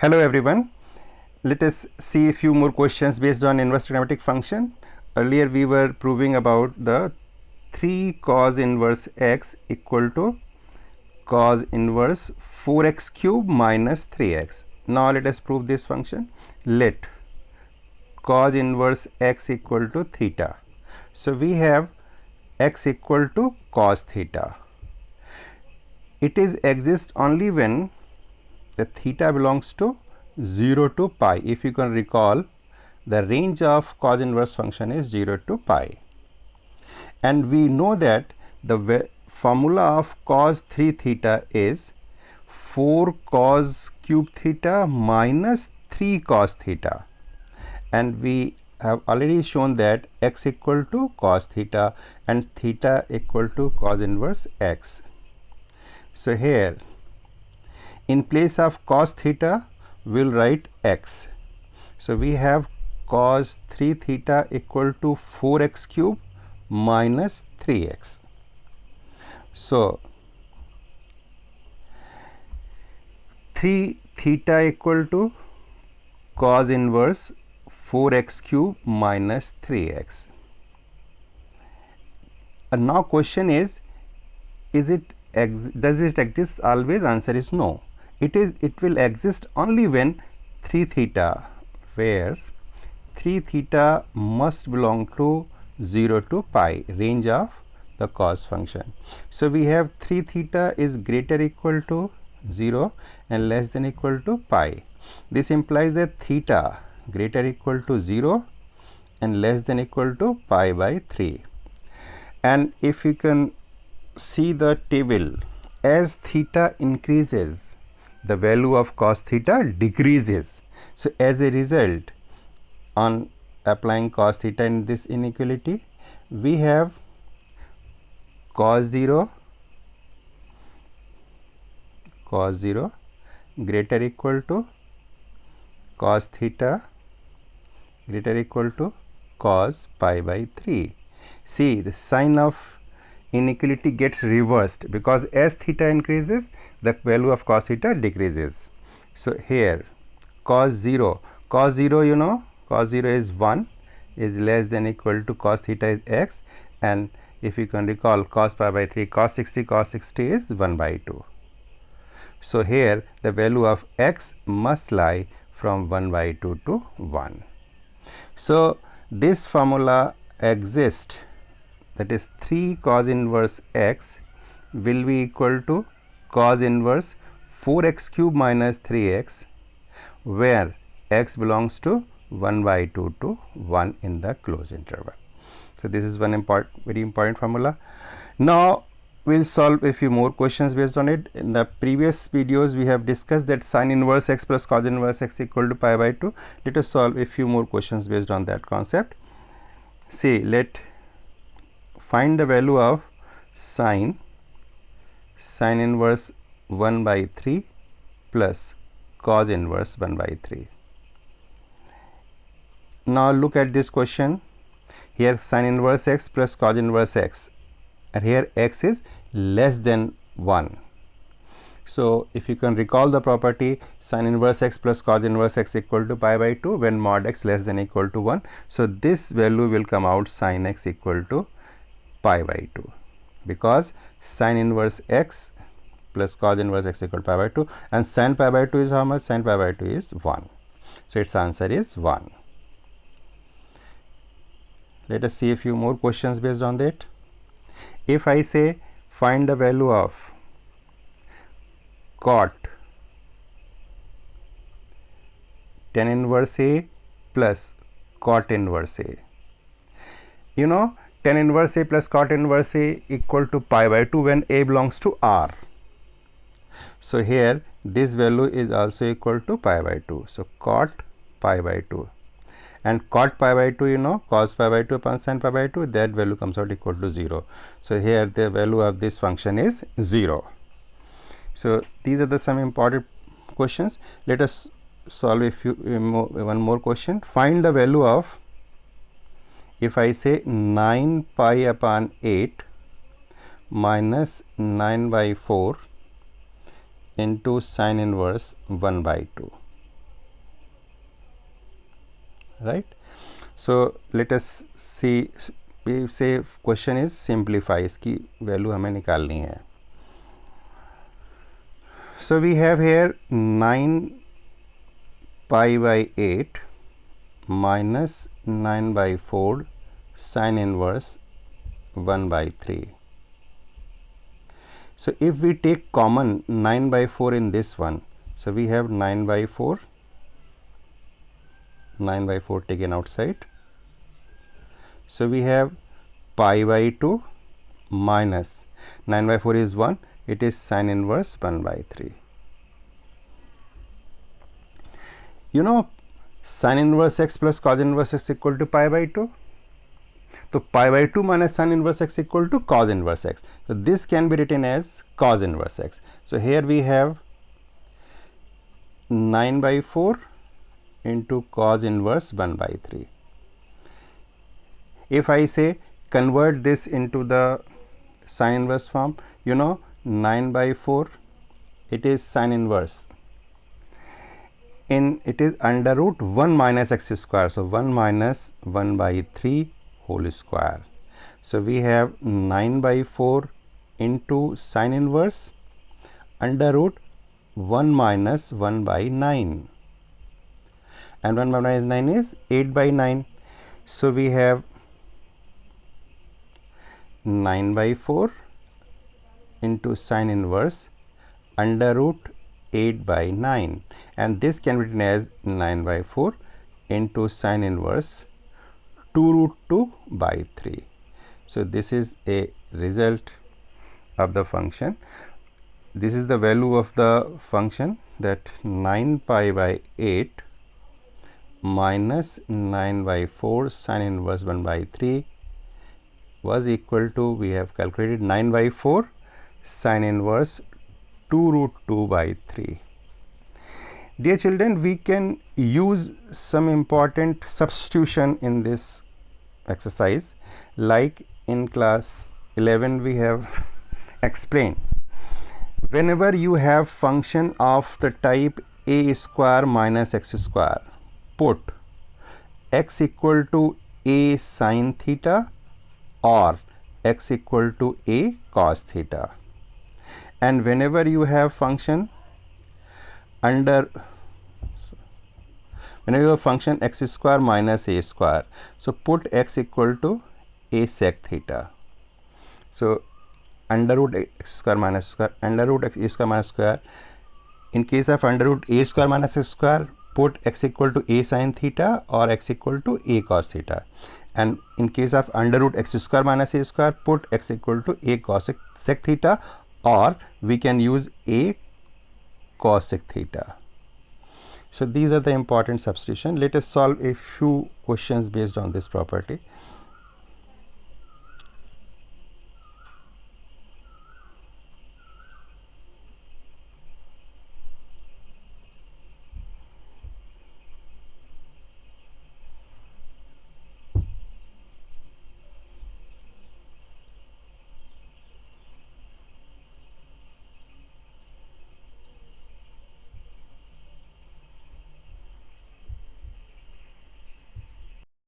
Hello everyone. Let us see a few more questions based on inverse trigonometric function. Earlier we were proving about the 3 cos inverse x equal to cos inverse 4x cube minus 3x. Now let us prove this function. Let cos inverse x equal to theta. So we have x equal to cos theta. It is exists only when the theta belongs to 0 to pi. If you can recall, the range of cos inverse function is 0 to pi, and we know that the formula of cos 3 theta is 4 cos cube theta minus 3 cos theta, and we have already shown that x equal to cos theta and theta equal to cos inverse x. So here in place of cos theta we will write x. So we have cos 3 theta equal to 4x cube minus 3x. So 3 theta equal to cos inverse 4x cube minus 3x. And now question is it does it exist always? Answer is no. It will exist only when 3 theta, where 3 theta must belong to 0 to pi, range of the cos function. So we have 3 theta is greater equal to 0 and less than equal to pi. This implies that theta greater equal to 0 and less than equal to pi by 3. And if you can see the table, as theta increases, the value of cos theta decreases. So as a result, on applying cos theta in this inequality, we have cos 0 greater equal to cos theta greater equal to cos pi by 3. See, the sign of inequality gets reversed, because as theta increases, the value of cos theta decreases. So here cos 0 you know, cos 0 is 1, is less than equal to cos theta is x, and if you can recall, cos pi by 3 cos 60 is 1 by 2. So here the value of x must lie from 1 by 2 to 1. So this formula exists, that is 3 cos inverse x will be equal to cos inverse 4x cube minus 3x, where x belongs to 1 by 2 to 1 in the closed interval. So this is one very important formula. Now we will solve a few more questions based on it. In the previous videos we have discussed that sin inverse x plus cos inverse x equal to pi by 2. Let us solve a few more questions based on that concept. See, let find the value of sin inverse 1 by 3 plus cos inverse 1 by 3. Now look at this question. Here sin inverse x plus cos inverse x, and here x is less than 1. So if you can recall the property, sin inverse x plus cos inverse x equal to pi by 2 when mod x less than equal to 1. So this value will come out sin x equal to pi by 2, because sin inverse x plus cos inverse x equal to pi by 2, and sin pi by 2 is how much? Sin pi by 2 is 1. So its answer is 1. Let us see a few more questions based on that. If I say find the value of cot tan inverse A plus cot inverse A, you know, tan inverse A plus cot inverse A equal to pi by 2 when A belongs to R. So here this value is also equal to pi by 2. So cot pi by 2, and cot pi by 2, you know, cos pi by 2 upon sin pi by 2, that value comes out equal to 0. So here the value of this function is 0. So these are the some important questions. Let us solve a few one more question. Find the value of, if I say 9 pi upon 8 minus 9 by 4 into sin inverse 1 by 2. right? So let us see, we say question is simplify, इसकी value हमें निकालनी है. So we have here 9 pi by 8 minus 9 by 4 sin inverse 1 by 3. So if we take common 9 by 4 in this one, so we have 9 by 4 taken outside. So we have pi by 2 minus 9 by 4 is 1, it is sin inverse 1 by 3. You know sin inverse x plus cos inverse x equal to pi by 2. So pi by 2 minus sin inverse x equal to cos inverse x. So this can be written as cos inverse x. So here we have 9 by 4 into cos inverse 1 by 3. If I say convert this into the sin inverse form, you know 9 by 4, it is sin inverse. It is under root 1 minus x square. So 1 minus 1 by 3 whole square. So we have 9 by 4 into sin inverse under root 1 minus 1 by 9. And 1 minus 9 is 8 by 9. So we have 9 by 4 into sin inverse under root 8 by 9, and this can be written as 9 by 4 into sin inverse 2 root 2 by 3. So this is a result of the function. This is the value of the function, that 9 pi by 8 minus 9 by 4 sin inverse 1 by 3 was equal to, we have calculated 9 by 4 sin inverse 2 root 2 by 3. Dear children, we can use some important substitution in this exercise, like in class 11 we have explained. Whenever you have function of the type a square minus x square, put x equal to a sin theta or x equal to a cos theta. And whenever you have function under, whenever you have function x square minus a square, so put x equal to a sec theta. So under root x square minus square, under root x a square minus square. In case of under root a square minus x square, put x equal to a sin theta or x equal to a cos theta. And in case of under root x square minus a square, put x equal to a cos sec theta, or we can use a cos sec theta. So these are the important substitution. Let us solve a few questions based on this property.